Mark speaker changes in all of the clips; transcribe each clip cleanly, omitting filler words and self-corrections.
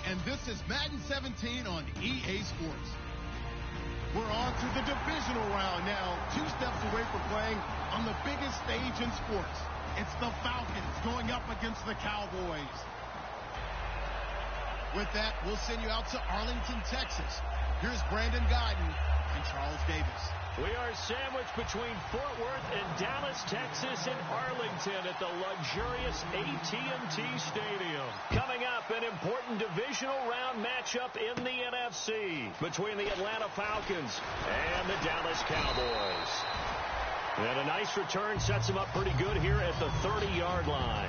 Speaker 1: and this is Madden 17 on EA Sports. We're on to the divisional round now, 2 steps away from playing on the biggest stage in sports. It's the Falcons going up against the Cowboys. With that, we'll send you out to Arlington, Texas. Here's Brandon Guyton and Charles Davis.
Speaker 2: We are sandwiched between Fort Worth and Dallas, Texas, and Arlington at the luxurious AT&T Stadium. Coming up, an important divisional round matchup in the NFC between the Atlanta Falcons and the Dallas Cowboys. And a nice return sets them up pretty good here at the 30-yard line.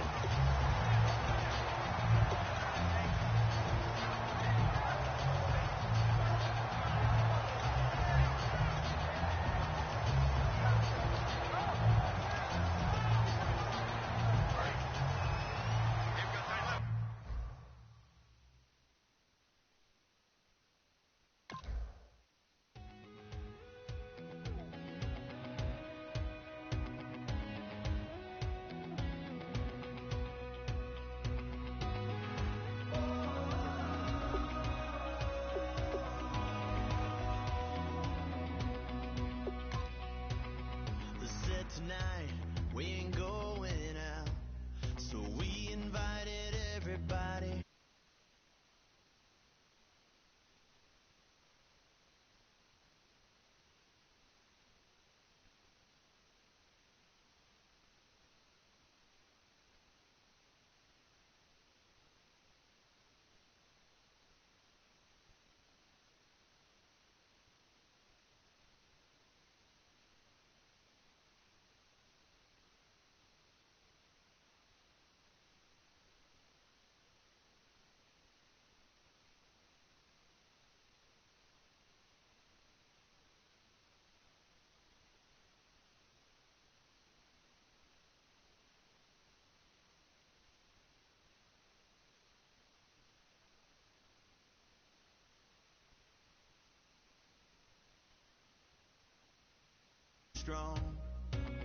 Speaker 3: Tonight, we ain't going out, so we invited everybody. Strong,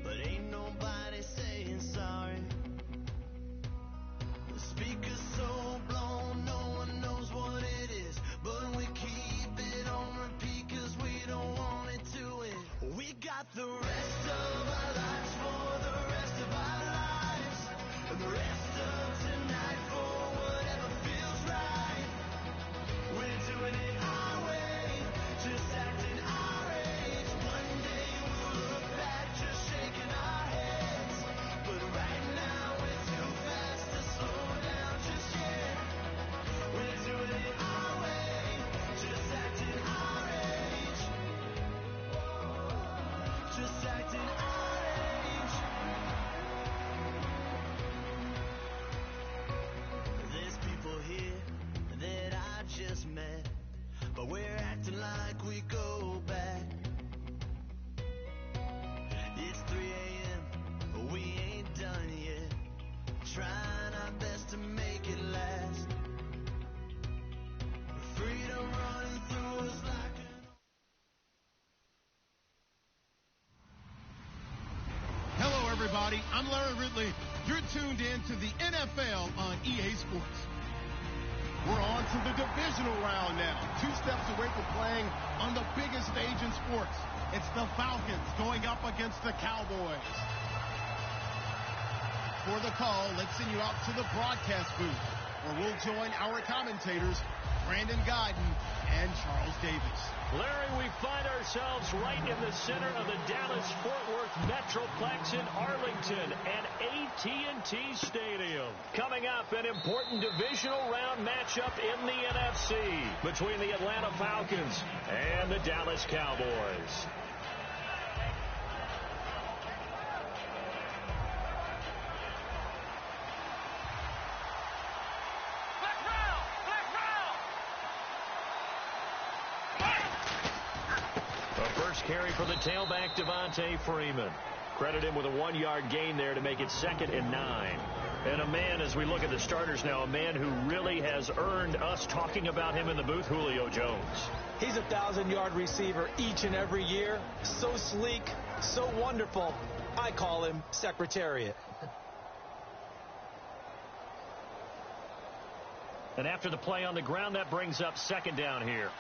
Speaker 3: but ain't nobody saying sorry. The speaker's so blown, no one knows what it is, but we keep it on repeat 'cause we don't want it to end. We got the rest of our lives for the rest of our lives, and the rest of tonight for whatever feels right. We're doing it our way, just acting our age. One day just shaking our heads, but right now we're too fast to slow down just yet. We're doing it our way, just acting our age. Just acting our age. There's people here that I just met, but we're acting like we go back. It's 3 a.m., but we ain't done yet. Trying our best to make it last. Freedom running through us like an...
Speaker 1: Hello, everybody. I'm Larry Ridley. You're tuned in to the NFL on EA Sports. We're on to the divisional round now, 2 steps away from playing on the biggest stage in sports. It's the Falcons going up against the Cowboys. For the call, let's send you out to the broadcast booth, where we'll join our commentators, Brandon Guyton and Charles Davis.
Speaker 2: Larry, we find ourselves right in the center of the Dallas-Fort Worth Metroplex in Arlington at AT&T Stadium. Coming up, an important divisional round matchup in the NFC between the Atlanta Falcons and the Dallas Cowboys. Carry for the tailback, Devontae Freeman. Credit him with a 1-yard gain there to make it 2nd and 9. And a man, as we look at the starters now, a man who really has earned us talking about him in the booth, Julio Jones.
Speaker 4: He's a 1,000-yard receiver each and every year. So sleek, so wonderful. I call him Secretariat.
Speaker 2: And after the play on the ground, that brings up second down here.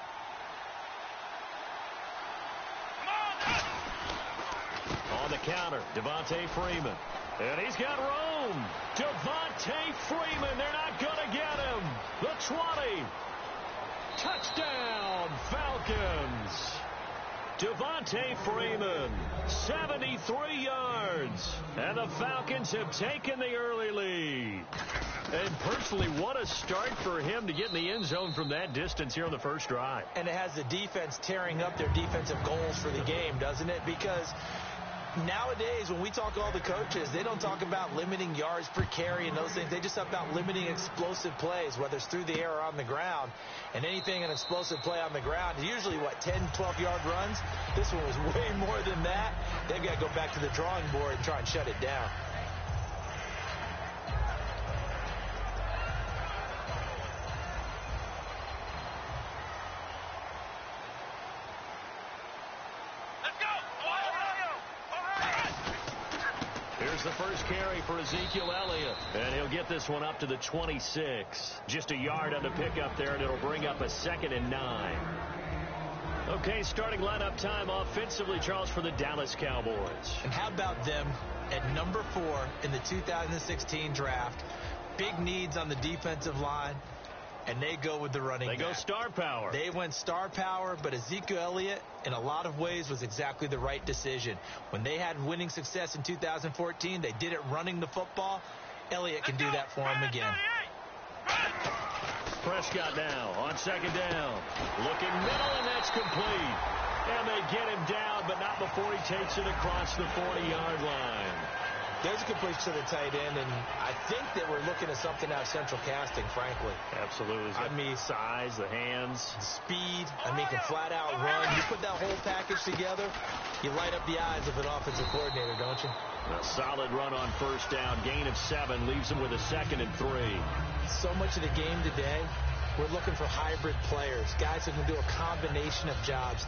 Speaker 2: On the counter, Devontae Freeman. And he's got room. Devontae Freeman, they're not going to get him. The 20. Touchdown, Falcons. Devontae Freeman, 73 yards. And the Falcons have taken the early lead. And personally, what a start for him to get in the end zone from that distance here on the first drive.
Speaker 4: And it has the defense tearing up their defensive goals for the game, doesn't it? Because nowadays, when we talk to all the coaches, they don't talk about limiting yards per carry and those things. They just talk about limiting explosive plays, whether it's through the air or on the ground. And anything an explosive play on the ground is usually, 10, 12-yard runs. This one was way more than that. They've got to go back to the drawing board and try and shut it down.
Speaker 2: Here's the first carry for Ezekiel Elliott, and he'll get this one up to the 26. Just a yard on the pickup there, and it'll bring up a 2nd and 9. Okay, starting lineup time offensively, Charles, for the Dallas Cowboys.
Speaker 4: And how about them at number 4 in the 2016 draft? Big needs on the defensive line, and they go with the running back.
Speaker 2: They go star power.
Speaker 4: They went star power, but Ezekiel Elliott, in a lot of ways, was exactly the right decision. When they had winning success in 2014, they did it running the football. Elliott can do that for him again.
Speaker 2: Prescott now on second down. Looking middle, and that's complete. And they get him down, but not before he takes it across the 40-yard line.
Speaker 4: There's a completion to the tight end, and I think that we're looking at something out of central casting, frankly.
Speaker 2: Absolutely.
Speaker 4: I mean,
Speaker 2: size, the hands.
Speaker 4: Speed. I mean, can flat out run. You put that whole package together, you light up the eyes of an offensive coordinator, don't you?
Speaker 2: A solid run on first down. Gain of 7 leaves him with a 2nd and 3.
Speaker 4: So much of the game today, we're looking for hybrid players, guys who can do a combination of jobs.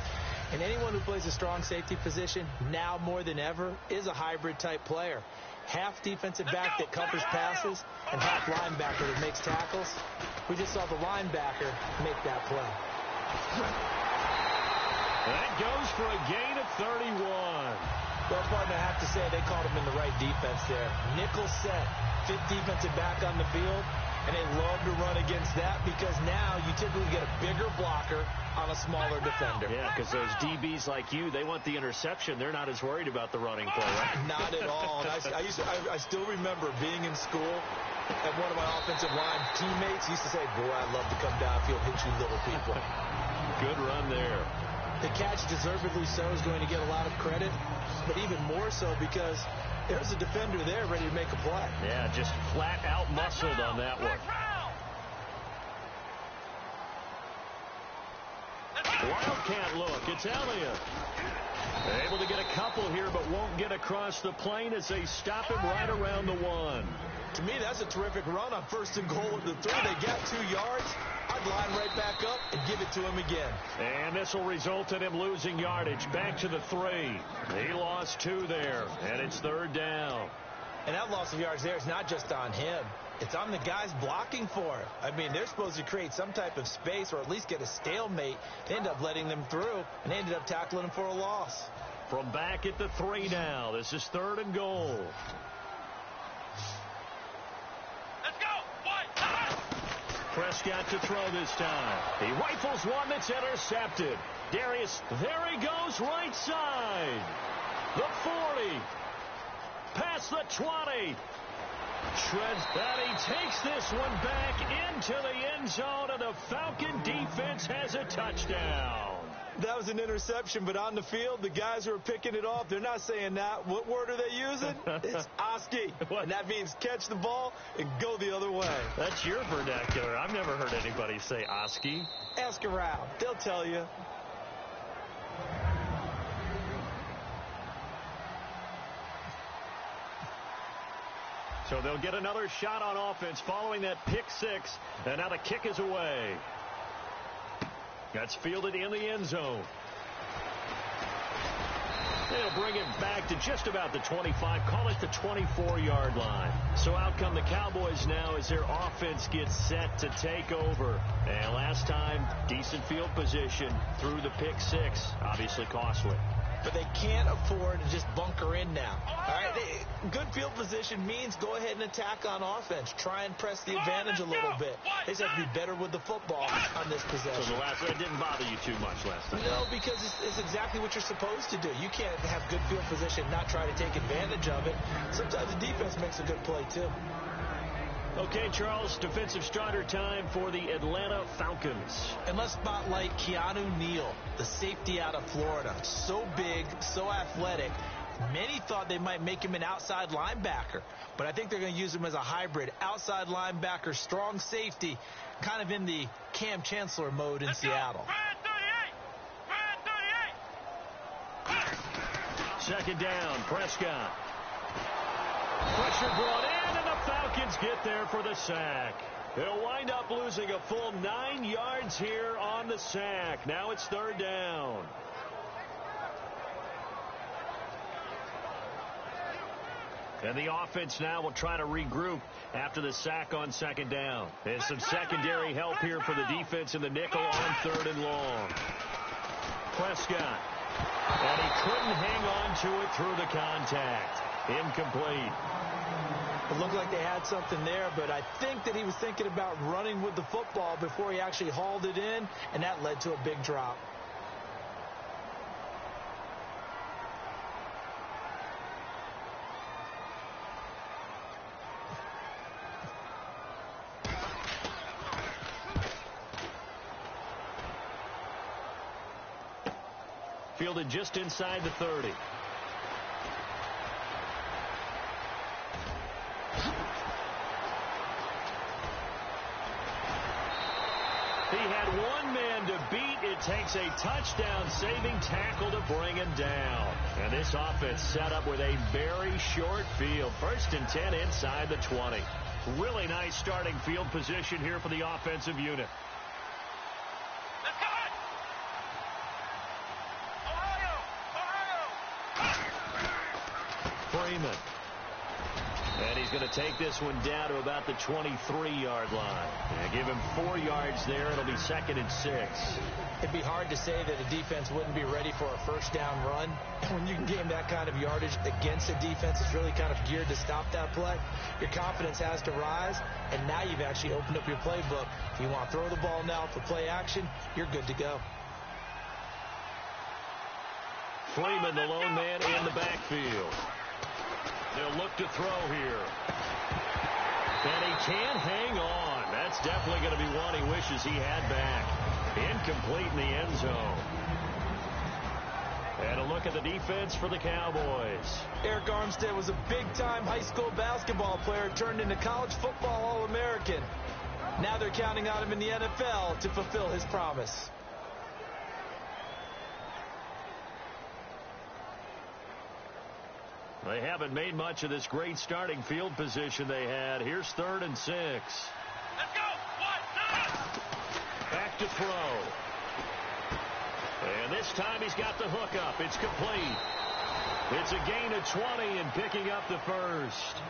Speaker 4: And anyone who plays a strong safety position, now more than ever, is a hybrid-type player. Half defensive back that covers passes and half linebacker that makes tackles. We just saw the linebacker make that play.
Speaker 2: That goes for a gain of 31.
Speaker 4: Well, partner, I have to say they called him in the right defense there. Nickel set, 5th defensive back on the field, and they love to run against that because now you typically get a bigger blocker on a smaller defender.
Speaker 2: Yeah, because those DBs like you, they want the interception. They're not as worried about the running play, right?
Speaker 4: Not at all. And I still remember being in school, and one of my offensive line teammates used to say, boy, I'd love to come downfield and hit you little people.
Speaker 2: Good run there.
Speaker 4: The catch, deservedly so, is going to get a lot of credit, but even more so because there's a defender there ready to make a play.
Speaker 2: Yeah, just flat out muscled on that one. Wildcat look. It's Elliott. Able to get a couple here, but won't get across the plane as they stop him right around the 1.
Speaker 4: To me, that's a terrific run on 1st and goal at the 3. They got 2 yards. I'd line right back up and give it to him again.
Speaker 2: And this will result in him losing yardage. Back to the 3. He lost 2 there, and it's 3rd down.
Speaker 4: And that loss of yards there is not just on him. It's on the guys blocking for it. I mean, they're supposed to create some type of space or at least get a stalemate. They end up letting them through, and they ended up tackling him for a loss.
Speaker 2: From back at the 3 now. This is 3rd and goal.
Speaker 3: Let's go.
Speaker 2: Prescott to throw this time. He rifles one that's intercepted. Darius, there he goes, right side. The 40. Past the 20. Shreds that. He takes this one back into the end zone, and the Falcon defense has a touchdown.
Speaker 4: That was an interception, but on the field, the guys who are picking it off, they're not saying that. What word are they using? It's Oski. And that means catch the ball and go the other way.
Speaker 2: That's your vernacular. I've never heard anybody say Oski.
Speaker 4: Ask around. They'll tell you.
Speaker 2: So they'll get another shot on offense following that pick 6, and now the kick is away. That's fielded in the end zone. They'll bring it back to just about the 25, call it the 24-yard line. So out come the Cowboys now as their offense gets set to take over. And last time, decent field position through the pick six, obviously costly.
Speaker 4: But they can't afford to just bunker in now. All right, good field position means go ahead and attack on offense. Try and press the advantage a little bit. They just have to be better with the football on this possession.
Speaker 2: So that didn't bother you too much last time?
Speaker 4: No, because it's exactly what you're supposed to do. You can't have good field position and not try to take advantage of it. Sometimes the defense makes a good play, too.
Speaker 2: Okay, Charles, defensive starter time for the Atlanta Falcons.
Speaker 4: And let's spotlight Keanu Neal, the safety out of Florida. So big, so athletic. Many thought they might make him an outside linebacker, but I think they're going to use him as a hybrid. Outside linebacker, strong safety, kind of in the Cam Chancellor mode in Seattle.
Speaker 2: Second down, Prescott. Pressure brought in, and the Falcons get there for the sack. They'll wind up losing a full 9 yards here on the sack. Now it's third down. And the offense now will try to regroup after the sack on second down. There's some secondary help here for the defense in the nickel on third and long. Prescott. And he couldn't hang on to it through the contact. Incomplete.
Speaker 4: It looked like they had something there, but I think that he was thinking about running with the football before he actually hauled it in, and that led to a big drop.
Speaker 2: Fielded just inside the 30. He had one man to beat. It takes a touchdown-saving tackle to bring him down. And this offense set up with a very short field. First and 10 inside the 20. Really nice starting field position here for the offensive unit. Freeman. And he's going to take this one down to about the 23-yard line. And give him 4 yards there. It'll be second and 6.
Speaker 4: It'd be hard to say that a defense wouldn't be ready for a first down run. When you can gain that kind of yardage against a defense that's really kind of geared to stop that play, your confidence has to rise, and now you've actually opened up your playbook. If you want to throw the ball now for play action, you're good to go.
Speaker 2: Freeman, the lone man in the backfield. They'll look to throw here. And he can't hang on. That's definitely going to be one he wishes he had back. Incomplete in the end zone. And a look at the defense for the Cowboys.
Speaker 4: Eric Armstead was a big-time high school basketball player turned into college football All-American. Now they're counting on him in the NFL to fulfill his promise.
Speaker 2: They haven't made much of this great starting field position they had. Here's third and 6.
Speaker 3: Let's go. 1, 9.
Speaker 2: Back to throw. And this time he's got the hook up. It's complete. It's a gain of 20 and picking up the first.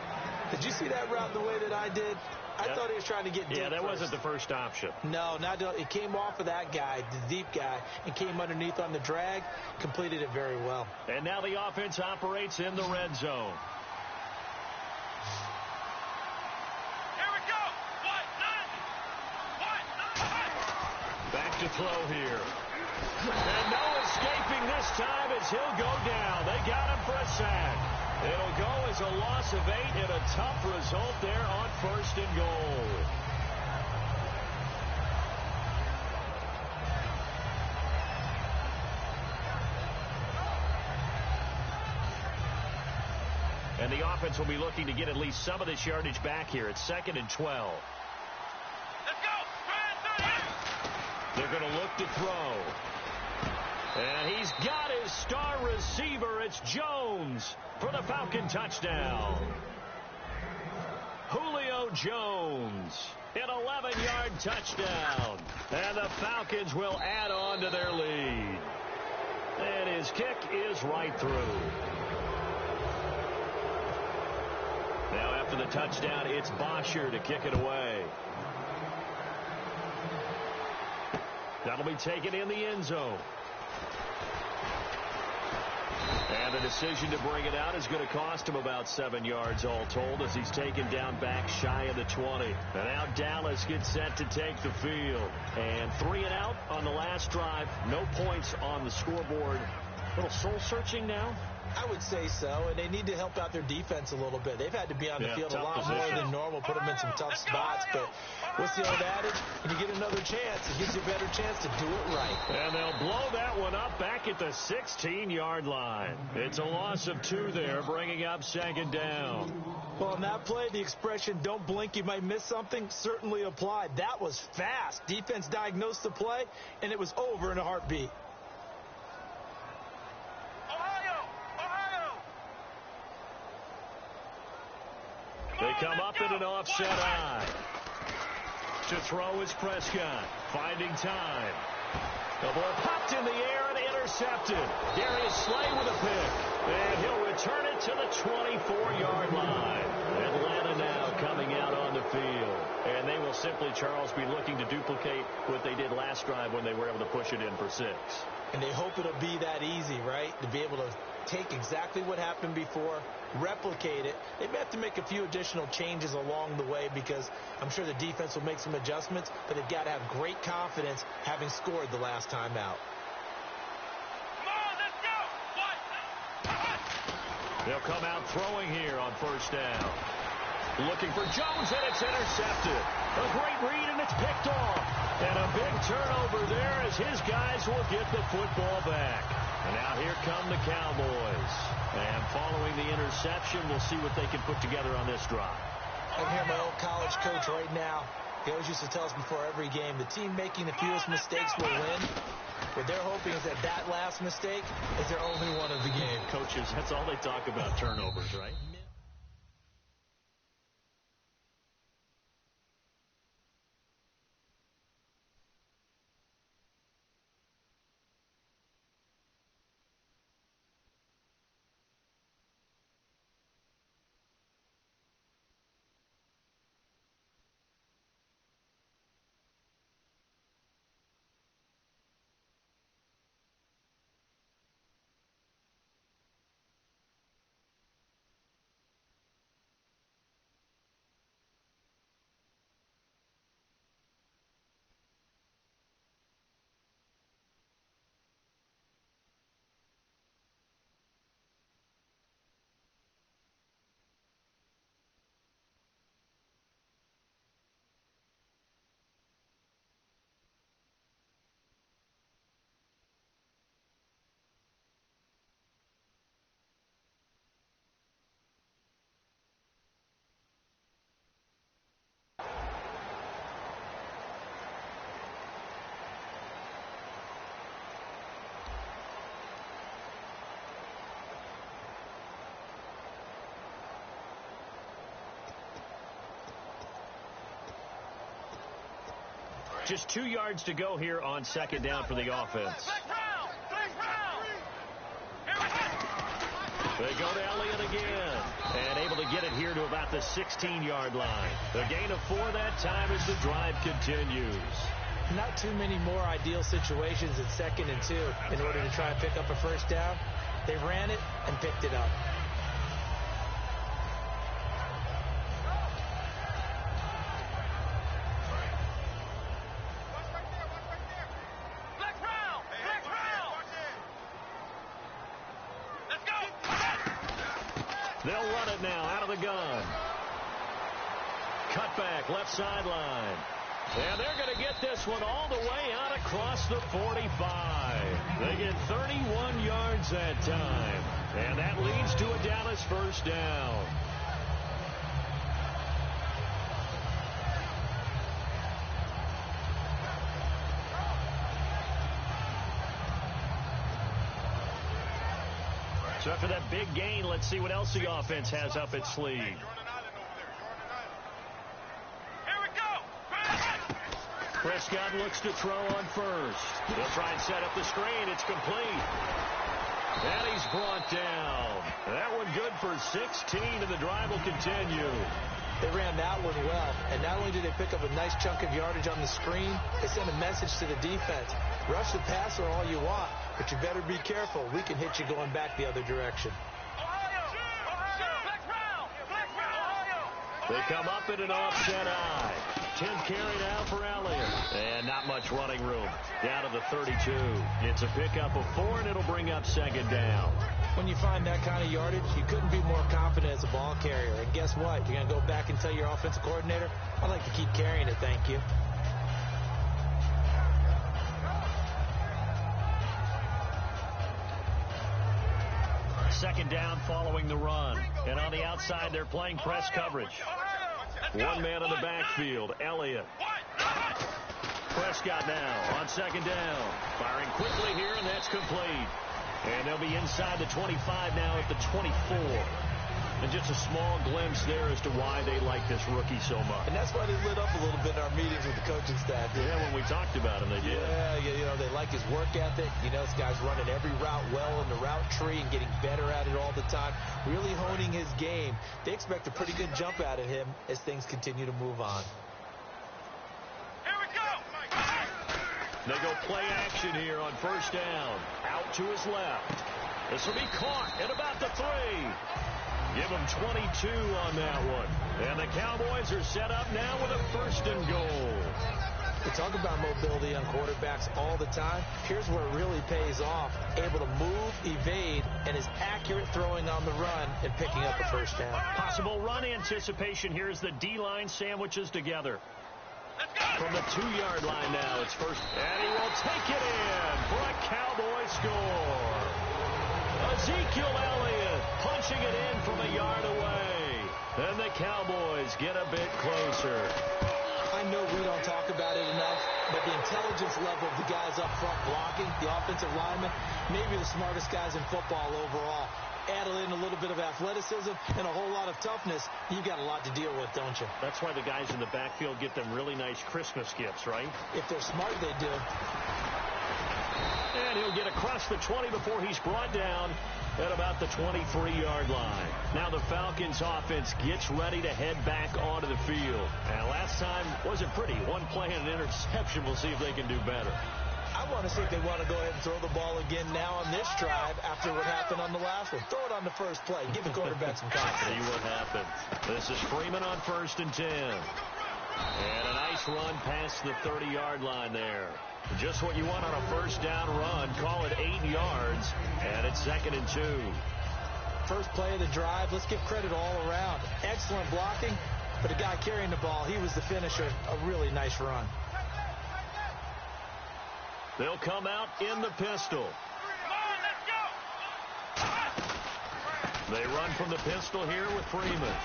Speaker 4: Did you see that route the way that I did? I thought he was trying to get deep.
Speaker 2: Yeah, that
Speaker 4: first.
Speaker 2: wasn't the first option.
Speaker 4: No, it came off of that guy, the deep guy, and came underneath on the drag, completed it very well.
Speaker 2: And now the offense operates in the red zone.
Speaker 3: Here we go. 1, 9. 1, 9.
Speaker 2: Back to throw here. And no escaping this time as he'll go down. They got him for a sack. It'll go as a loss of 8 and a tough result there on first and goal. And the offense will be looking to get at least some of this yardage back here. It's second and 12.
Speaker 3: Let's go.
Speaker 2: They're going to look to throw. And he's got his star receiver. It's Jones for the Falcon touchdown. Julio Jones, an 11-yard touchdown. And the Falcons will add on to their lead. That is kick is right through. Now after the touchdown, it's Bosher to kick it away. That'll be taken in the end zone. And the decision to bring it out is going to cost him about 7 yards all told as he's taken down back shy of the 20. And now Dallas gets set to take the field. And 3 and out on the last drive. No points on the scoreboard. A little soul-searching now?
Speaker 4: I would say so, and they need to help out their defense a little bit. They've had to be on the field a lot more than normal, put them in some tough spots. But what's the old adage? When you get another chance, it gives you a better chance to do it right.
Speaker 2: And they'll blow that one up back at the 16-yard line. It's a loss of 2 there, bringing up 2nd down.
Speaker 4: Well, on that play, the expression, don't blink, you might miss something, certainly applied. That was fast. Defense diagnosed the play, and it was over in a heartbeat.
Speaker 2: They come up in an offset eye. To throw is Prescott. Finding time. The ball popped in the air and intercepted. Darius Slay with a pick. And he'll return it to the 24-yard line. Atlanta now coming out on the field. And they will simply, Charles, be looking to duplicate what they did last drive when they were able to push it in for 6.
Speaker 4: And they hope it'll be that easy, right? To be able to take exactly what happened before, replicate it. They may have to make a few additional changes along the way because I'm sure the defense will make some adjustments, but they've got to have great confidence having scored the last time out.
Speaker 2: They'll come out throwing here on 1st down. Looking for Jones, and it's intercepted. A great read, and it's picked off. And a big turnover there as his guys will get the football back. And now here come the Cowboys. And following the interception, we'll see what they can put together on this drive.
Speaker 4: I can hear my old college coach right now. He always used to tell us before every game, the team making the fewest mistakes will win. What they're hoping is that last mistake is their only one of the game.
Speaker 2: Coaches, that's all they talk about, turnovers, right? Just 2 yards to go here on 2nd down for the offense. They go to Elliott again. And able to get it here to about the 16-yard line. The gain of 4 that time as the drive continues.
Speaker 4: Not too many more ideal situations at 2nd and 2 in order to try and pick up a 1st down. They ran it and picked it up.
Speaker 2: They'll run it now out of the gun. Cut back, left sideline. And they're going to get this one all the way out across the 45. They get 31 yards that time. And that leads to a Dallas 1st down. So after that big gain, let's see what else the offense has up its sleeve. Prescott looks to throw on 1st. They'll try and set up the screen. It's complete. And he's brought down. That one good for 16, and the drive will continue.
Speaker 4: They ran that one well, and not only did they pick up a nice chunk of yardage on the screen, they sent a message to the defense. Rush the passer all you want, but you better be careful. We can hit you going back the other direction.
Speaker 2: They come up in an offset eye. 10th carry now for Elliott. And not much running room. Down to the 32. It's a pickup of 4, and it'll bring up second down.
Speaker 4: When you find that kind of yardage, you couldn't be more confident as a ball carrier. And guess what? You're going to go back and tell your offensive coordinator, I'd like to keep carrying it, thank you.
Speaker 2: Second down following the run. And on the outside, they're playing press coverage. One man in the backfield, Elliott. Prescott now on second down. Firing quickly here, and that's complete. And they'll be inside the 25 now at the 24. And just a small glimpse there as to why they like this rookie so much.
Speaker 4: And that's why they lit up a little bit in our meetings with the coaching staff.
Speaker 2: Yeah, when we talked about him, they did.
Speaker 4: Yeah, they like his work ethic. This guy's running every route well in the route tree and getting better at it all the time, really honing his game. They expect a pretty good jump out of him as things continue to move on.
Speaker 3: Here we go!
Speaker 2: They go play action here on first down. Out to his left. This will be caught at about the 3. Give them 22 on that one. And the Cowboys are set up now with a 1st and goal.
Speaker 4: We talk about mobility on quarterbacks all the time. Here's where it really pays off. Able to move, evade, and is accurate throwing on the run and picking up a first down.
Speaker 2: Possible run anticipation here as the D-line sandwiches together. From the 2-yard line now, it's first. And he will take it in for a Cowboy score. Ezekiel Elliott punching it in from a yard away. And the Cowboys get a bit closer.
Speaker 4: I know we don't talk about it enough, but the intelligence level of the guys up front blocking, the offensive linemen, maybe the smartest guys in football overall. Add in a little bit of athleticism and a whole lot of toughness, you got a lot to deal with, don't you?
Speaker 2: That's why the guys in the backfield get them really nice Christmas gifts, right?
Speaker 4: If they're smart, they do.
Speaker 2: And he'll get across the 20 before he's brought down at about the 23-yard line. Now the Falcons offense gets ready to head back onto the field. And last time wasn't pretty. One play and an interception. We'll see if they can do better.
Speaker 4: I want to see if they want to go ahead and throw the ball again now on this drive after what happened on the last one. Throw it on the first play. Give the quarterback some confidence.
Speaker 2: See what happens. This is Freeman on 1st and 10. And a nice run past the 30-yard line there. Just what you want on a first down run. Call it 8 yards. And it's 2nd and 2.
Speaker 4: First play of the drive. Let's give credit all around. Excellent blocking. But the guy carrying the ball, he was the finisher. A really nice run.
Speaker 2: They'll come out in the pistol. They run from the pistol here with Freeman.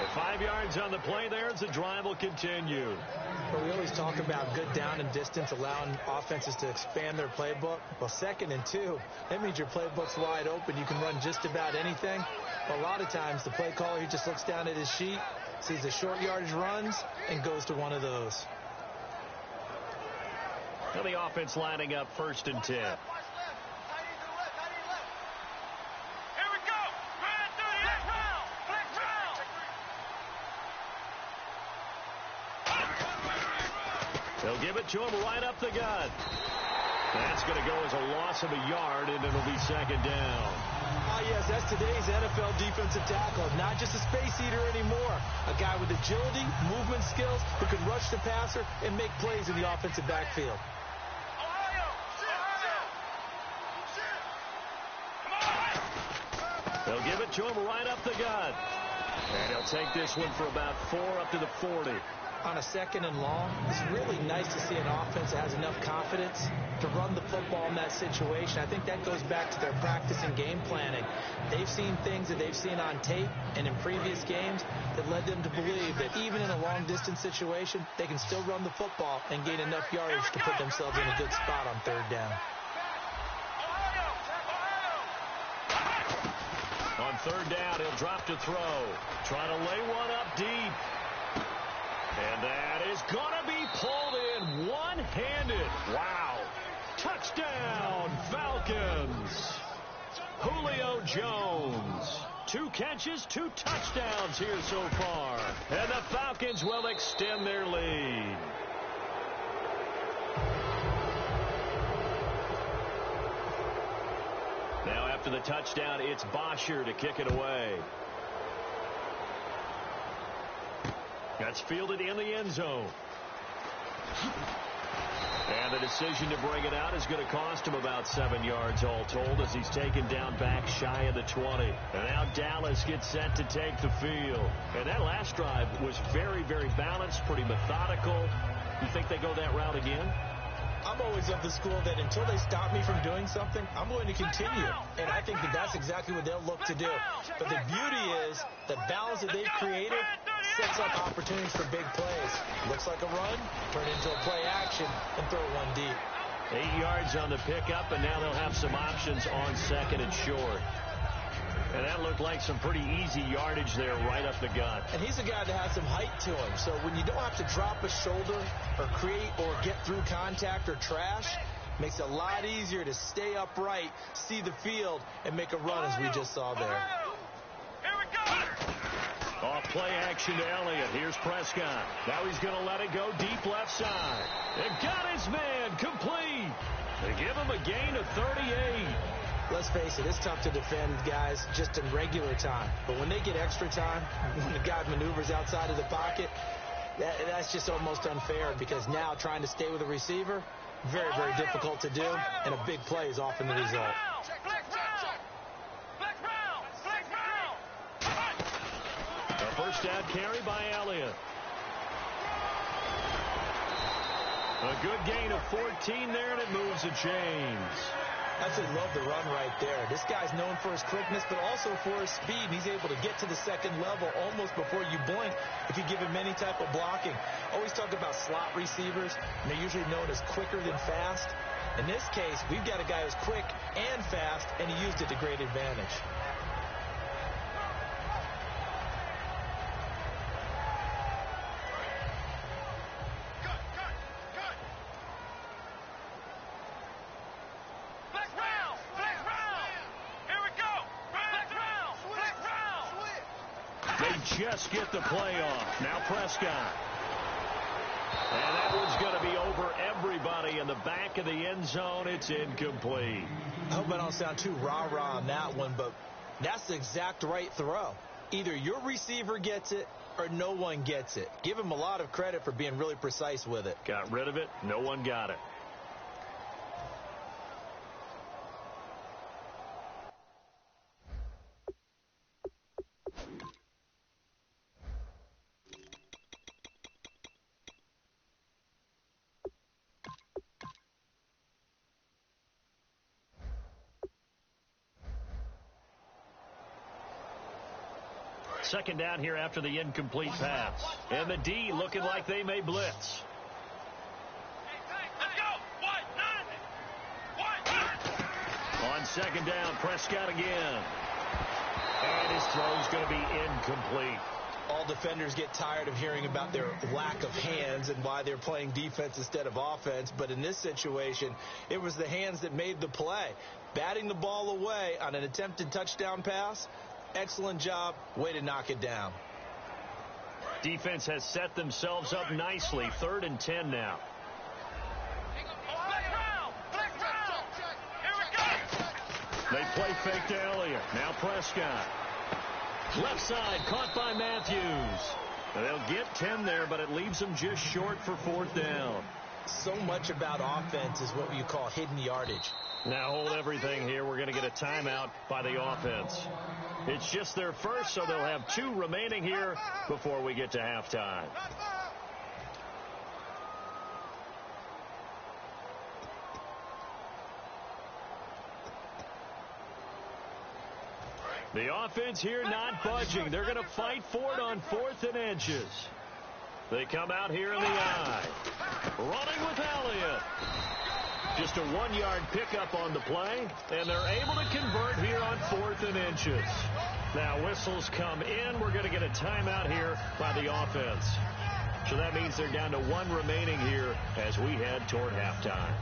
Speaker 2: At 5 yards on the play there as the drive will continue.
Speaker 4: But we always talk about good down and distance, allowing offenses to expand their playbook. Well, 2nd and 2, that means your playbook's wide open. You can run just about anything. But a lot of times the play caller, he just looks down at his sheet, sees the short yardage runs, and goes to one of those.
Speaker 2: Now the offense lining up 1st and 10. They'll give it to him right up the gut. That's going to go as a loss of a yard, and it'll be 2nd down.
Speaker 4: Ah, yes, that's today's NFL defensive tackle. Not just a space eater anymore. A guy with agility, movement skills, who can rush the passer and make plays in the offensive backfield.
Speaker 2: They'll give it to him right up the gut. And he'll take this one for about 4 up to the 40.
Speaker 4: On a 2nd and long, it's really nice to see an offense that has enough confidence to run the football in that situation. I think that goes back to their practice and game planning. They've seen things that they've seen on tape and in previous games that led them to believe that even in a long-distance situation, they can still run the football and gain enough yardage to put themselves in a good spot on 3rd down.
Speaker 2: On 3rd down, he'll drop to throw. Trying to lay one up deep. And that is going to be pulled in one-handed. Wow. Touchdown, Falcons. Jones. 2 catches, 2 touchdowns here so far. And the Falcons will extend their lead. Now after the touchdown, it's Bosher to kick it away. That's fielded in the end zone. And the decision to bring it out is going to cost him about 7 yards all told as he's taken down back shy of the 20. And now Dallas gets set to take the field. And that last drive was very, very balanced, pretty methodical. You think they go that route again?
Speaker 4: I'm always of the school that until they stop me from doing something, I'm going to continue. And I think that that's exactly what they'll look to do. But the beauty is the balance that they've created sets up opportunities for big plays. Looks like a run, turn it into a play action, and throw it one deep.
Speaker 2: 8 yards on the pickup, and now they'll have some options on second and short. And that looked like some pretty easy yardage there right up the gut.
Speaker 4: And he's a guy that has some height to him. So when you don't have to drop a shoulder or create or get through contact or trash, makes it a lot easier to stay upright, see the field, and make a run as we just saw there.
Speaker 2: Off play action to Elliott. Here's Prescott. Now he's going to let it go deep left side. And got his man complete. They give him a gain of 38.
Speaker 4: Let's face it, it's tough to defend guys just in regular time. But when they get extra time, when the guy maneuvers outside of the pocket, that's just almost unfair because now trying to stay with a receiver, very, very difficult to do, and a big play is often the result.
Speaker 2: A first down carry by Elliott. A good gain of 14 there, and it moves the chains.
Speaker 4: Absolutely love the run right there. This guy's known for his quickness, but also for his speed. And he's able to get to the second level almost before you blink if you give him any type of blocking. Always talk about slot receivers, and they're usually known as quicker than fast. In this case, we've got a guy who's quick and fast, and he used it to great advantage.
Speaker 2: Just get the play off. Now Prescott. And that one's going to be over everybody in the back of the end zone. It's incomplete.
Speaker 4: I hope I don't sound too rah-rah on that one, but that's the exact right throw. Either your receiver gets it or no one gets it. Give him a lot of credit for being really precise with it.
Speaker 2: Got rid of it. No one got it. Second down here after the incomplete pass. And the D looking like they may blitz. On second down, Prescott again. And his throw's going to be incomplete.
Speaker 4: All defenders get tired of hearing about their lack of hands and why they're playing defense instead of offense. But in this situation, it was the hands that made the play. Batting the ball away on an attempted touchdown pass. Excellent job. Way to knock it down.
Speaker 2: Defense has set themselves up nicely. 3rd and 10 now. They play fake to Elliott. Now Prescott. Left side caught by Matthews. They'll get 10 there, but it leaves them just short for 4th down.
Speaker 4: So much about offense is what you call hidden yardage.
Speaker 2: Now hold everything here. We're going to get a timeout by the offense. It's just their first, so they'll have 2 remaining here before we get to halftime. The offense here not budging. They're going to fight for it on 4th and inches. They come out here in the I. Running with Elliott. Just a 1-yard pickup on the play, and they're able to convert here on 4th and inches. Now whistles come in. We're going to get a timeout here by the offense. So that means they're down to 1 remaining here as we head toward halftime.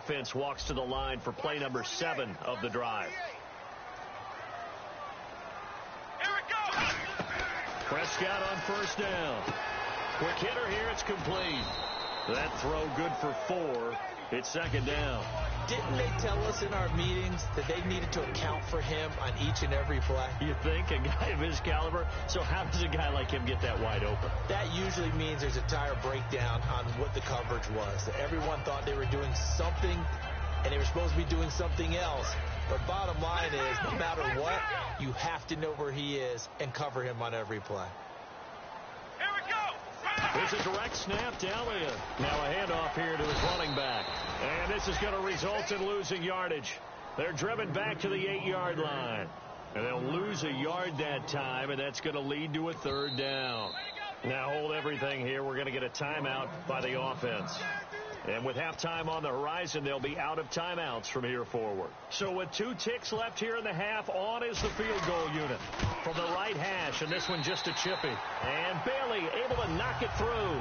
Speaker 2: offense walks to the line for play number 7 of the drive. Prescott on first down. Quick hitter here. It's complete. That throw good for 4. It's second down.
Speaker 4: Didn't they tell us in our meetings that they needed to account for him on each and every play?
Speaker 2: You think? A guy of his caliber? So how does a guy like him get that wide open?
Speaker 4: That usually means there's a tire breakdown on what the coverage was. That everyone thought they were doing something, and they were supposed to be doing something else. But bottom line is, no matter what, you have to know where he is and cover him on every play.
Speaker 2: Here's a direct snap to Elliott. Now a handoff here to his running back. And this is going to result in losing yardage. They're driven back to the 8-yard line. And they'll lose a yard that time, and that's going to lead to a third down. Now hold everything here. We're going to get a timeout by the offense. And with halftime on the horizon, they'll be out of timeouts from here forward. So with 2 ticks left here in the half, on is the field goal unit from the right hash, and this one just a chippy. And Bailey able to knock it through.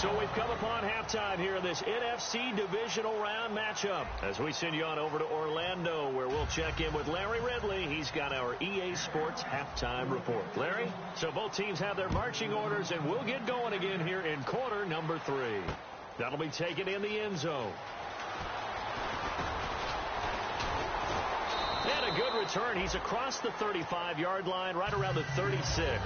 Speaker 2: So we've come upon halftime here in this NFC divisional round matchup as we send you on over to Orlando, where we'll check in with Larry Ridley. He's got our EA Sports halftime report. Larry, so both teams have their marching orders, and we'll get going again here in quarter number 3. That'll be taken in the end zone. And a good return. He's across the 35-yard line, right around the 36.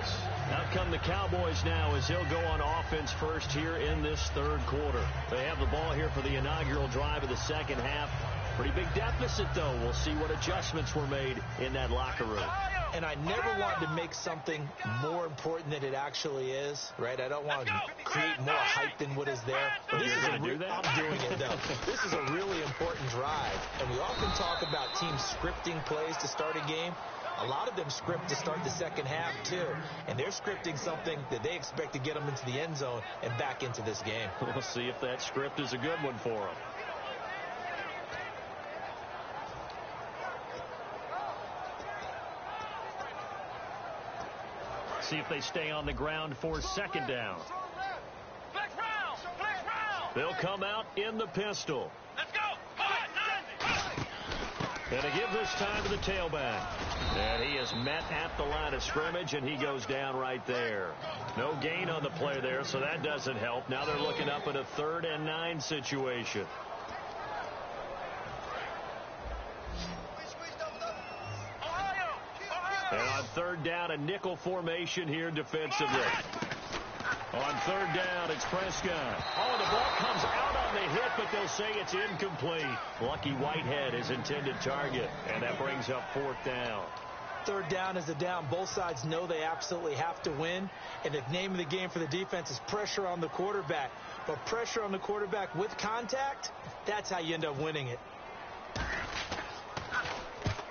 Speaker 2: Out come the Cowboys now as they'll go on offense first here in this third quarter. They have the ball here for the inaugural drive of the second half. Pretty big deficit, though. We'll see what adjustments were made in that locker room.
Speaker 4: And I never want to make something more important than it actually is, right? I don't want to create more hype than what is there. But this is I'm doing it, though. This is a really important drive. And we often talk about teams scripting plays to start a game. A lot of them script to start the second half, too. And they're scripting something that they expect to get them into the end zone and back into this game.
Speaker 2: We'll see if that script is a good one for them. See if they stay on the ground for second down. They'll come out in the pistol. Let's go. And they give this time to the tailback. And he is met at the line of scrimmage, and he goes down right there. No gain on the play there, so that doesn't help. Now they're looking up at a 3rd and 9 situation. And on 3rd down, a nickel formation here defensively. On 3rd down, it's Prescott. Oh, the ball comes out on the hit, but they'll say it's incomplete. Lucky Whitehead, his intended target, and that brings up 4th down.
Speaker 4: 3rd down is a down. Both sides know they absolutely have to win, and the name of the game for the defense is pressure on the quarterback. But pressure on the quarterback with contact, that's how you end up winning it.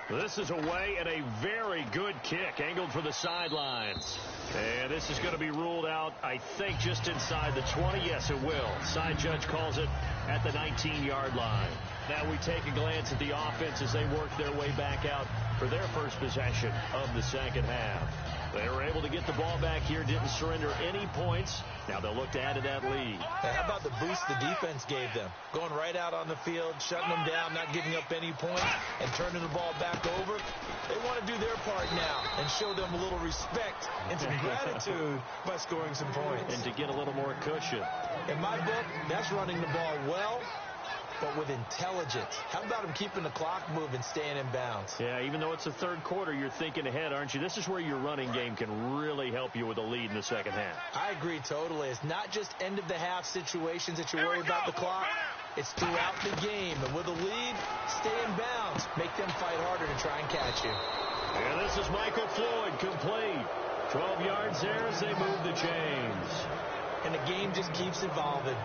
Speaker 2: This is away, and a very good kick angled for the sidelines. And this is going to be ruled out, I think, just inside the 20. Yes, it will. Side judge calls it at the 19-yard line. Now we take a glance at the offense as they work their way back out for their first possession of the second half. They were able to get the ball back here, didn't surrender any points. Now they'll look to add to that lead.
Speaker 4: Hey, how about the boost the defense gave them? Going right out on the field, shutting them down, not giving up any points, and turning the ball back over. They want to do their part now and show them a little respect and some gratitude by scoring some points.
Speaker 2: And to get a little more cushion.
Speaker 4: In my book, that's running the ball well, but with intelligence. How about him keeping the clock moving, staying in bounds?
Speaker 2: Yeah, even though it's the third quarter, you're thinking ahead, aren't you? This is where your running game can really help you with a lead in the second half.
Speaker 4: I agree totally. It's not just end-of-the-half situations that you worry about the clock. It's throughout the game. And with a lead, stay in bounds. Make them fight harder to try and catch you.
Speaker 2: And this is Michael Floyd, complete. 12 yards there as they move the chains.
Speaker 4: And the game just keeps evolving.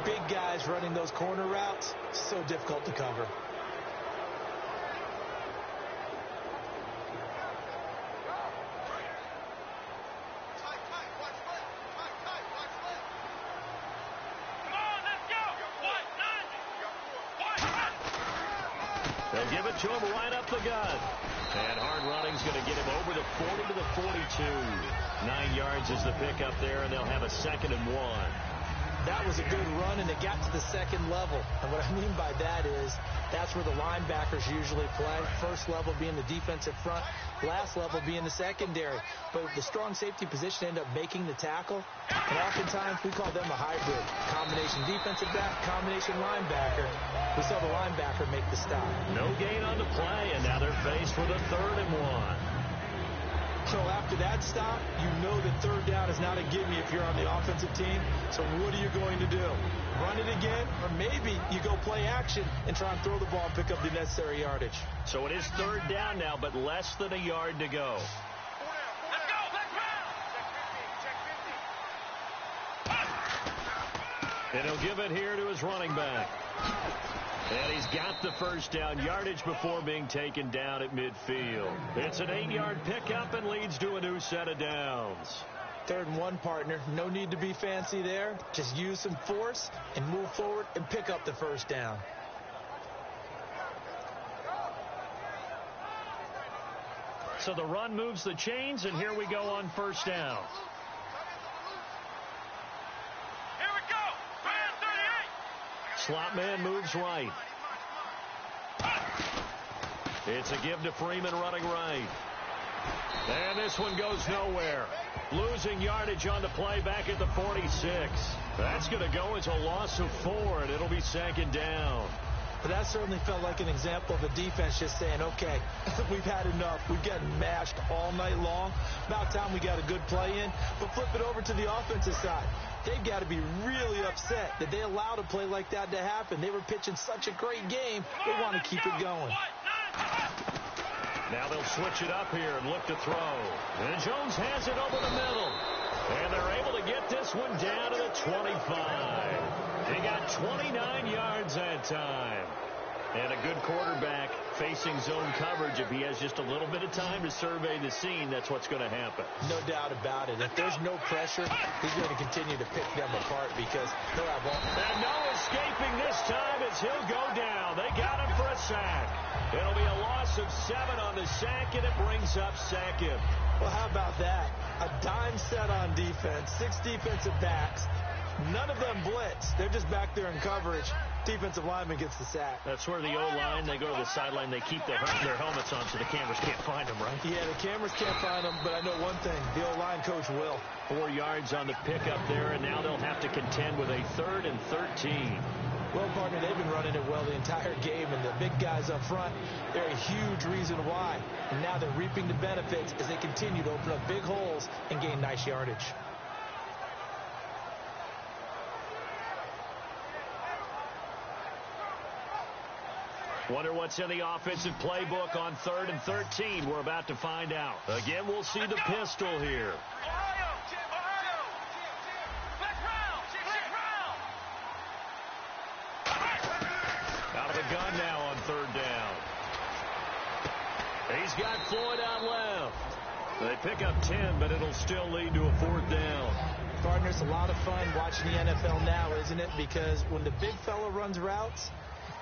Speaker 4: Big guys running those corner routes, so difficult to cover.
Speaker 2: They'll give it to him right up the gut. And hard running's going to get him over the 40 to the 42. 9 yards is the pickup there, and they'll have a 2nd and 1.
Speaker 4: That was a good run, and it got to the second level. And what I mean by that is that's where the linebackers usually play. First level being the defensive front, last level being the secondary. But the strong safety position ended up making the tackle. And oftentimes we call them a hybrid. Combination defensive back, combination linebacker. We saw the linebacker make the stop.
Speaker 2: No gain on the play, and now they're faced with a 3rd and 1.
Speaker 4: So after that stop, you know that third down is not a gimme if you're on the offensive team. So what are you going to do? Run it again? Or maybe you go play action and try and throw the ball and pick up the necessary yardage.
Speaker 2: So it is 3rd down now, but less than a yard to go.
Speaker 3: Let's go.
Speaker 2: And he'll give it here to his running back. And he's got the first down yardage before being taken down at midfield. It's an 8-yard pickup and leads to a new set of downs.
Speaker 4: 3rd and 1, partner. No need to be fancy there. Just use some force and move forward and pick up the first down.
Speaker 2: So the run moves the chains, and here we go on first down. Slot man moves right. It's a give to Freeman running right. And this one goes nowhere. Losing yardage on the play back at the 46. That's going to go as a loss of 4, and it'll be 2nd down.
Speaker 4: But that certainly felt like an example of a defense just saying, okay, we've had enough. We've gotten mashed all night long. About time we got a good play in. But flip it over to the offensive side. They've got to be really upset that they allowed a play like that to happen. They were pitching such a great game. They want to keep it going.
Speaker 2: Now they'll switch it up here and look to throw. And Jones has it over the middle. And they're able to get this one down to the 25. He got 29 yards that time. And a good quarterback facing zone coverage. If he has just a little bit of time to survey the scene, that's what's going to happen.
Speaker 4: No doubt about it. If there's no pressure, he's going to continue to pick them apart because they'll have all.
Speaker 2: And no escaping this time as he'll go down. They got him for a sack. It'll be a loss of 7 on the sack, and it brings up 2nd.
Speaker 4: Well, how about that? A dime set on defense, 6 defensive backs. None of them blitz. They're just back there in coverage. Defensive lineman gets the sack.
Speaker 2: That's where the O-line, they go to the sideline, they keep their helmets on so the cameras can't find them, right?
Speaker 4: Yeah, the cameras can't find them, but I know one thing. The O-line coach will.
Speaker 2: 4 yards on the pickup there, and now they'll have to contend with a 3rd and 13.
Speaker 4: Well, partner, they've been running it well the entire game, and the big guys up front, they're a huge reason why. And now they're reaping the benefits as they continue to open up big holes and gain nice yardage.
Speaker 2: Wonder what's in the offensive playbook on 3rd and 13. We're about to find out. Again, we'll see the pistol here. Out of the gun now on 3rd down. He's got Floyd out left. They pick up 10, but it'll still lead to a 4th down.
Speaker 4: Partner, it's a lot of fun watching the NFL now, isn't it? Because when the big fella runs routes,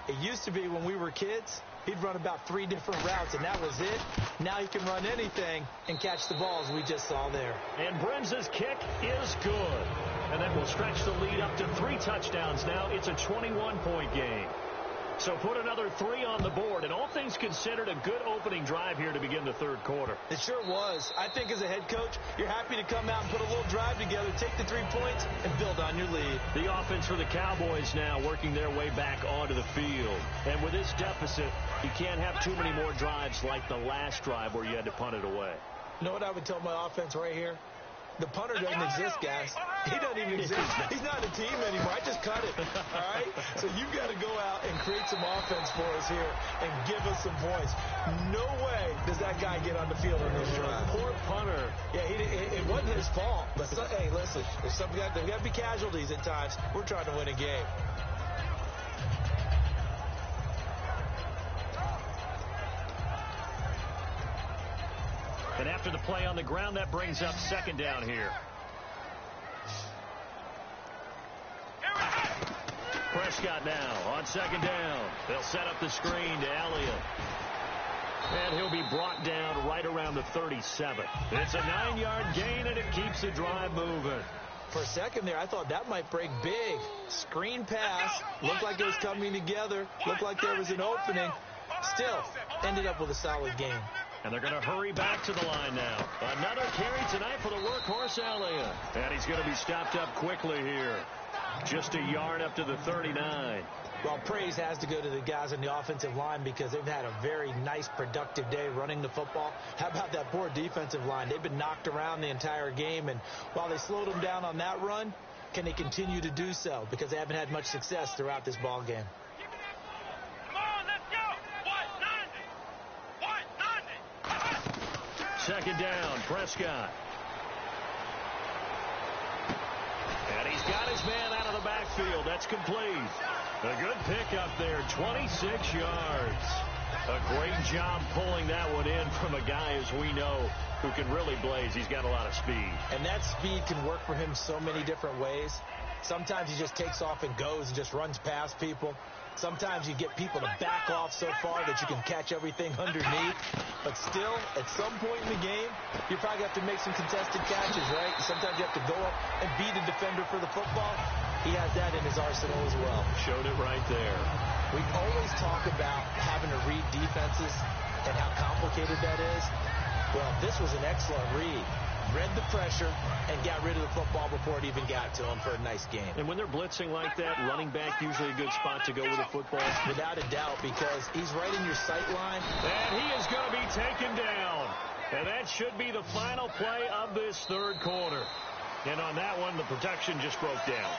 Speaker 4: it used to be when we were kids, he'd run about 3 different routes, and that was it. Now he can run anything and catch the ball, as we just saw there.
Speaker 2: And Brims's kick is good. And that will stretch the lead up to 3 touchdowns now. It's a 21-point game. So put another 3 on the board, and all things considered, a good opening drive here to begin the 3rd quarter.
Speaker 4: It sure was. I think as a head coach, you're happy to come out and put a little drive together, take the 3 points, and build on your lead.
Speaker 2: The offense for the Cowboys now working their way back onto the field. And with this deficit, you can't have too many more drives like the last drive where you had to punt it away.
Speaker 4: You know what I would tell my offense right here? The punter doesn't exist, guys. He doesn't even exist. He's not a team anymore. I just cut it, all right? So you've got to go out and create some offense for us here and give us some points. No way does that guy get on the field on this drive.
Speaker 2: Poor punter.
Speaker 4: Yeah, it wasn't his fault. But, hey, listen, there's got to be casualties at times. We're trying to win a game.
Speaker 2: And after the play on the ground, that brings up 2nd down here. Prescott now on 2nd down. They'll set up the screen to Elliott. And he'll be brought down right around the 37. It's a 9-yard gain, and it keeps the drive moving.
Speaker 4: For a second there, I thought that might break big. Screen pass. Looked like it was coming together. Looked like there was an opening. Still, ended up with a solid game.
Speaker 2: And they're going to hurry back to the line now. Another carry tonight for the workhorse Elliott. And he's going to be stopped up quickly here. Just a yard up to the 39.
Speaker 4: Well, praise has to go to the guys on the offensive line because they've had a very nice, productive day running the football. How about that poor defensive line? They've been knocked around the entire game, and while they slowed them down on that run, can they continue to do so? Because they haven't had much success throughout this ball game.
Speaker 2: Second down, Prescott. And he's got his man out of the backfield. That's complete. A good pickup there, 26 yards. A great job pulling that one in from a guy, as we know, who can really blaze. He's got a lot of speed.
Speaker 4: And that speed can work for him so many different ways. Sometimes he just takes off and goes and just runs past people. Sometimes you get people to back off so far that you can catch everything underneath. But still, at some point in the game, you probably have to make some contested catches, right? Sometimes you have to go up and beat a defender for the football. He has that in his arsenal as well.
Speaker 2: Showed it right there.
Speaker 4: We always talk about having to read defenses and how complicated that is. Well, this was an excellent read. Read the pressure and got rid of the football before it even got to him for a nice game.
Speaker 2: And when they're blitzing like that, running back usually a good spot to go with the football.
Speaker 4: Without a doubt, because he's right in your sight line.
Speaker 2: And he is going to be taken down. And that should be the final play of this third quarter. And on that one, the protection just broke down.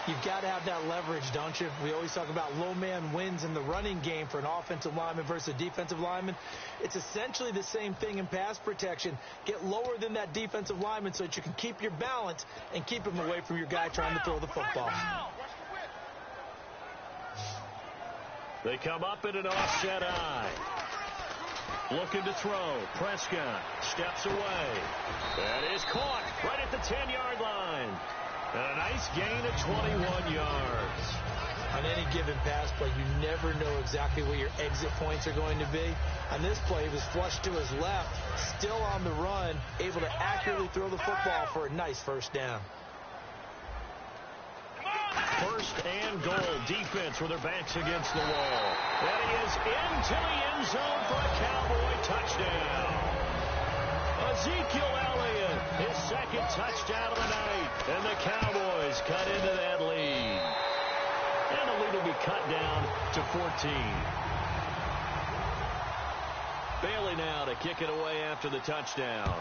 Speaker 4: You've got to have that leverage, don't you? We always talk about low man wins in the running game for an offensive lineman versus a defensive lineman. It's essentially the same thing in pass protection. Get lower than that defensive lineman so that you can keep your balance and keep him away from your guy trying to throw the football.
Speaker 2: They come up in an offset eye. Looking to throw. Prescott steps away. That is caught right at the 10-yard line. And a nice gain of 21 yards.
Speaker 4: On any given pass play, you never know exactly where your exit points are going to be. On this play, he was flushed to his left, still on the run, able to accurately throw the football for a nice first down.
Speaker 2: First and goal, defense with their backs against the wall. And he is into the end zone for a Cowboy touchdown. Ezekiel Elliott, his second touchdown of the night. And the Cowboys cut into that lead. And the lead will be cut down to 14. Bailey now to kick it away after the touchdown.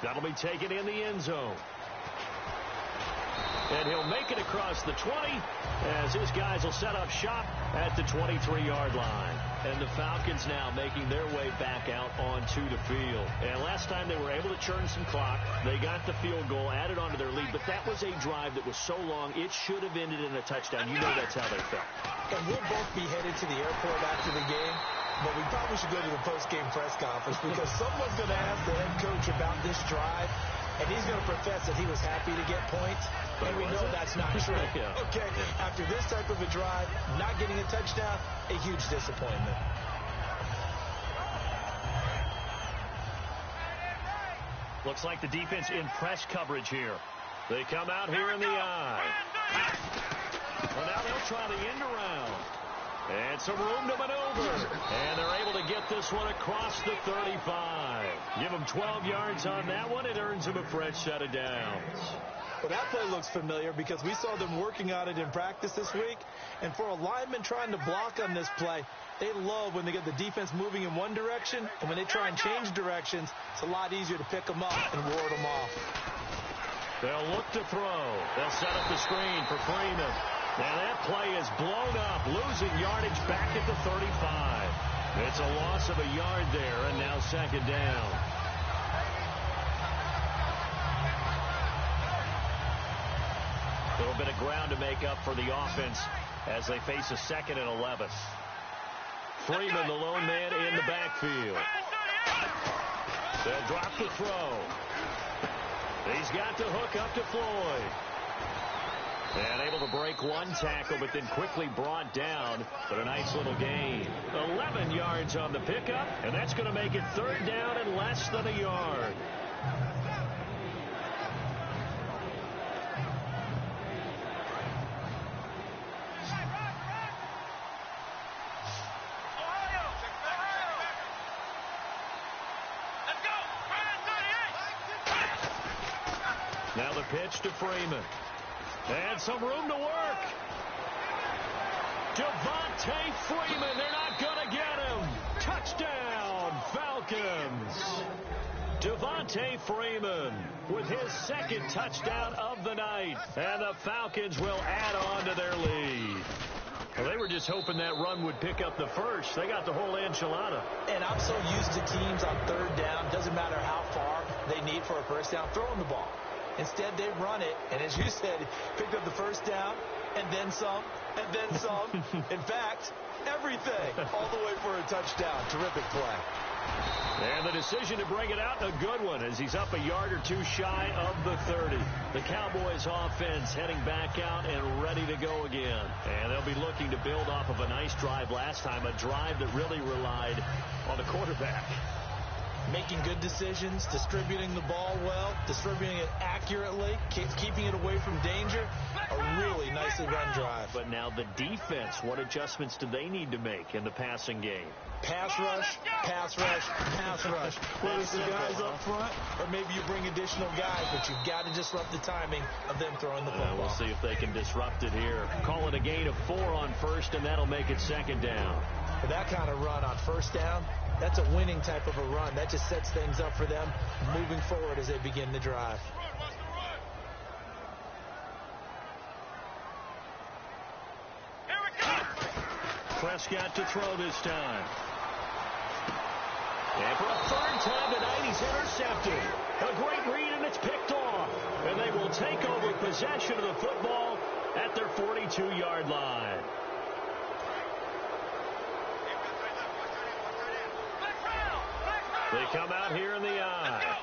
Speaker 2: That'll be taken in the end zone. And he'll make it across the 20 as his guys will set up shop at the 23-yard line. And the Falcons now making their way back out onto the field. And last time they were able to churn some clock. They got the field goal, added onto their lead. But that was a drive that was so long, it should have ended in a touchdown. You know that's how they felt.
Speaker 4: And we'll both be headed to the airport after the game. But we probably should go to the post-game press conference because someone's going to ask the head coach about this drive. And he's going to profess that he was happy to get points. And we know that's not true.
Speaker 2: Yeah.
Speaker 4: Okay, after this type of a drive, not getting a touchdown, a huge disappointment.
Speaker 2: Looks like the defense in press coverage here. They come out here in the eye. Well, now they'll try the end around. And some room to maneuver. And they're able to get this one across the 35. Give them 12 yards on that one. It earns them a fresh set of downs.
Speaker 4: Well, that play looks familiar because we saw them working on it in practice this week. And for a lineman trying to block on this play, they love when they get the defense moving in one direction. And when they try and change directions, it's a lot easier to pick them up and ward them off.
Speaker 2: They'll look to throw. They'll set up the screen for Freeman. And that play is blown up, losing yardage back at the 35. It's a loss of a yard there, and now second down. A little bit of ground to make up for the offense as they face a 2nd and 11. Freeman, the lone man in the backfield. They'll drop the throw. He's got the hook up to Floyd. And able to break one tackle, but then quickly brought down for a nice little gain. 11 yards on the pickup, and that's going to make it 3rd down and less than a yard. Now the pitch to Freeman. And some room to work. Devontae Freeman, they're not going to get him. Touchdown, Falcons. Devontae Freeman with his second touchdown of the night. And the Falcons will add on to their lead. Well, they were just hoping that run would pick up the first. They got the whole enchilada.
Speaker 4: And I'm so used to teams on third down, doesn't matter how far they need for a first down, throwing the ball. Instead, they run it, and as you said, picked up the first down, and then some, and then some. In fact, everything, all the way for a touchdown. Terrific play.
Speaker 2: And the decision to bring it out, a good one, as he's up a yard or two shy of the 30. The Cowboys offense heading back out and ready to go again. And they'll be looking to build off of a nice drive last time, a drive that really relied on the quarterback.
Speaker 4: Making good decisions, distributing the ball well, distributing it accurately, keeping it away from danger. A really nicely run drive.
Speaker 2: But now the defense, what adjustments do they need to make in the passing game?
Speaker 4: Pass rush, pass rush, pass rush. Whether it's the guys up front or maybe you bring additional guys, but you've got to disrupt the timing of them throwing the football.
Speaker 2: We'll see if they can disrupt it here. Call it a gain of 4 on first, and that'll make it second down.
Speaker 4: For that kind of run on first down, that's a winning type of a run. That just sets things up for them moving forward as they begin the drive.
Speaker 2: Prescott to throw this time. And for a third time tonight, he's intercepted. A great read, and it's picked off. And they will take over possession of the football at their 42-yard line. They come out here in the eye.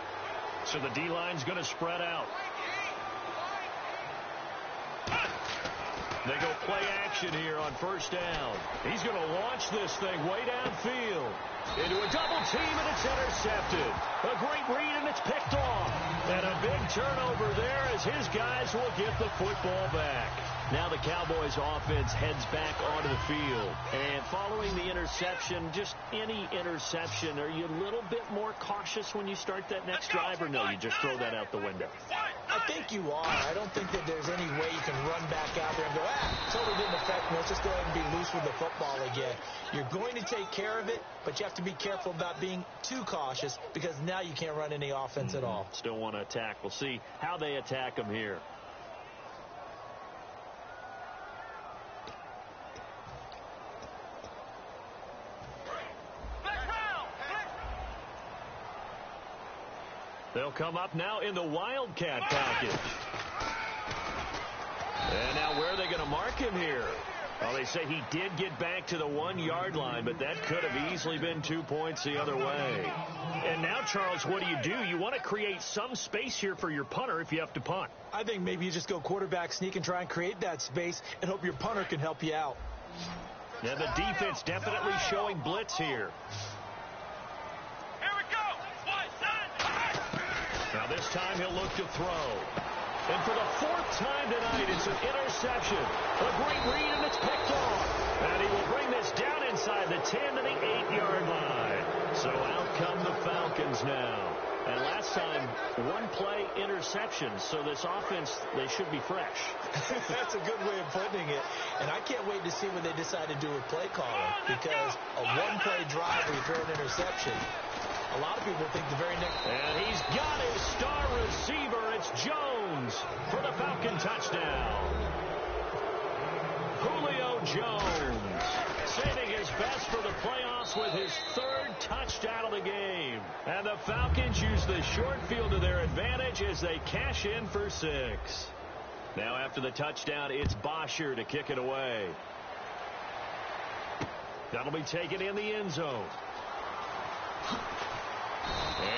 Speaker 2: So the D-line's going to spread out. They go play action here on first down. He's going to launch this thing way downfield. Into a double team, and it's intercepted. A great read, and it's picked off. And a big turnover there as his guys will get the football back. Now the Cowboys offense heads back onto the field. And following the interception, just any interception, are you a little bit more cautious when you start that next drive, or no, you just throw that out the window?
Speaker 4: I think you are. I don't think that there's any way you can run back out there and go, totally didn't affect me. Let's just go ahead and be loose with the football again. You're going to take care of it, but you have to be careful about being too cautious because now you can't run any offense at all.
Speaker 2: Still want to attack. We'll see how they attack them here. They'll come up now in the Wildcat package. And now where are they going to mark him here? Well, they say he did get back to the 1-yard line, but that could have easily been 2 points the other way. And now, Charles, what do? You want to create some space here for your punter if you have to punt.
Speaker 4: I think maybe you just go quarterback sneak and try and create that space and hope your punter can help you out.
Speaker 2: Yeah, the defense definitely showing blitz here. Now this time he'll look to throw. And for the 4th time tonight, it's an interception. A great read, and it's picked off. And he will bring this down inside the 10 to the 8-yard line. So out come the Falcons now. And last time, 1-play interception. So this offense, they should be fresh.
Speaker 4: That's a good way of putting it. And I can't wait to see what they decide to do with play calling. Because a 1-play drive where you throw an interception, a lot of people think the very next...
Speaker 2: And he's got his star receiver. It's Jones for the Falcon touchdown. Julio Jones saving his best for the playoffs with his 3rd touchdown of the game. And the Falcons use the short field to their advantage as they cash in for 6. Now after the touchdown, it's Bosher to kick it away. That'll be taken in the end zone.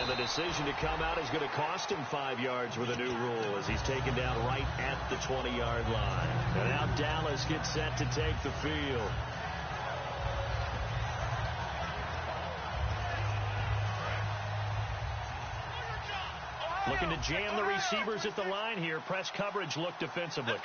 Speaker 2: And the decision to come out is going to cost him 5 yards with a new rule as he's taken down right at the 20-yard line. And now Dallas gets set to take the field. Looking to jam the receivers at the line here. Press coverage look defensively.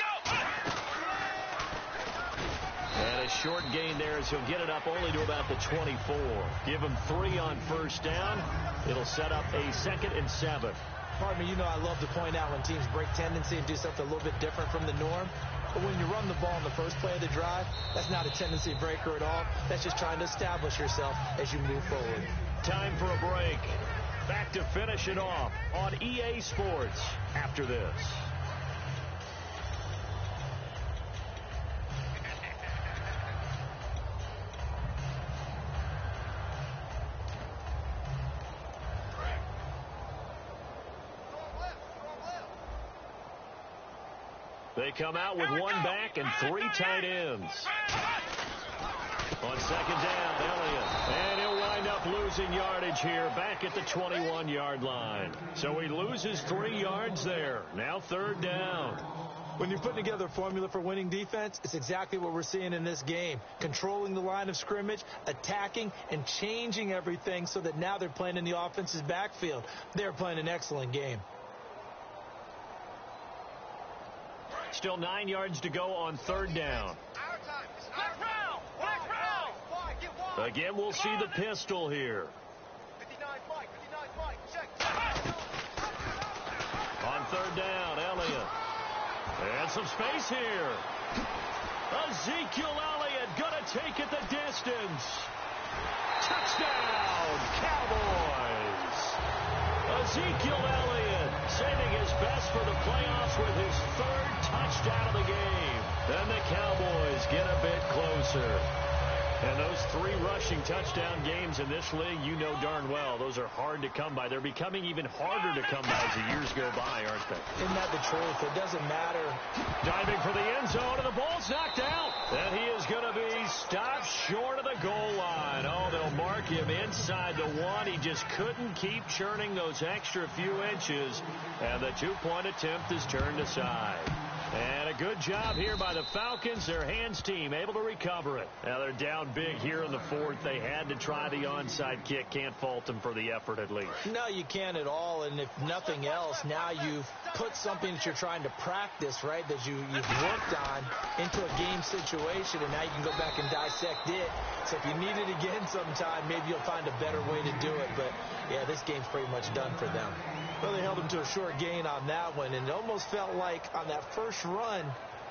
Speaker 2: And a short gain there as he'll get it up only to about the 24. Give him 3 on first down. It'll set up a 2nd and 7.
Speaker 4: Pardon me, you know I love to point out when teams break tendency and do something a little bit different from the norm. But when you run the ball in the first play of the drive, that's not a tendency breaker at all. That's just trying to establish yourself as you move forward.
Speaker 2: Time for a break. Back to finish it off on EA Sports after this. They come out with 1 back and 3 tight ends. On 2nd down, Elliott. And he'll wind up losing yardage here back at the 21-yard line. So he loses 3 yards there. Now 3rd down.
Speaker 4: When you're putting together a formula for winning defense, it's exactly what we're seeing in this game. Controlling the line of scrimmage, attacking, and changing everything so that now they're playing in the offense's backfield. They're playing an excellent game.
Speaker 2: Still 9 yards to go on 3rd down. Again, we'll see the pistol here. On 3rd down, Elliott. And some space here. Ezekiel Elliott gonna take it the distance. Touchdown, Cowboys. Ezekiel Elliott saving his best for the playoffs with his 3rd touchdown of the game. Then the Cowboys get a bit closer. And those 3 rushing touchdown games in this league, you know darn well, those are hard to come by. They're becoming even harder to come by as the years go by, aren't they?
Speaker 4: Isn't that the truth? It doesn't matter.
Speaker 2: Diving for the end zone, and the ball's knocked out. And he is going to be stopped short of the goal line. Oh, they'll mark him inside the 1. He just couldn't keep churning those extra few inches. And the 2-point attempt is turned aside. And a good job here by the Falcons. Their hands team able to recover it. Now they're down big here in the 4th. They had to try the onside kick. Can't fault them for the effort at least.
Speaker 4: No, you can't at all. And if nothing else, now you've put something that you're trying to practice, right, that you've worked on into a game situation, and now you can go back and dissect it. So if you need it again sometime, maybe you'll find a better way to do it. But, yeah, this game's pretty much done for them. Well, they held them to a short gain on that one, and it almost felt like on that first run,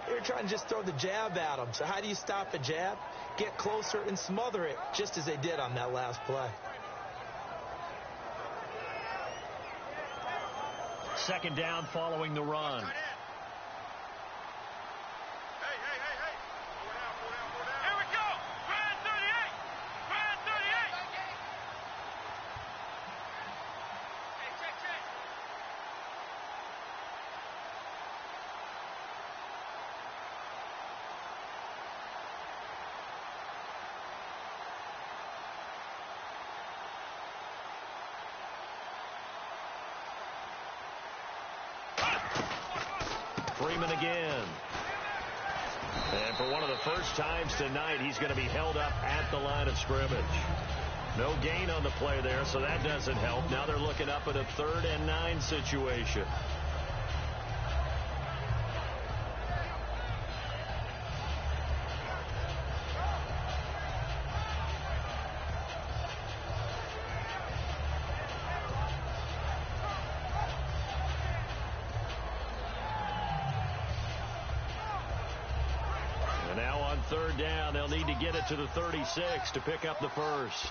Speaker 4: they were trying to just throw the jab at them. So how do you stop a jab? Get closer and smother it, just as they did on that last play.
Speaker 2: 2nd down following the run. Freeman again. And for one of the first times tonight, he's going to be held up at the line of scrimmage. No gain on the play there, so that doesn't help. Now they're looking up at a 3rd and 9 situation. Now on 3rd down, they'll need to get it to the 36 to pick up the first.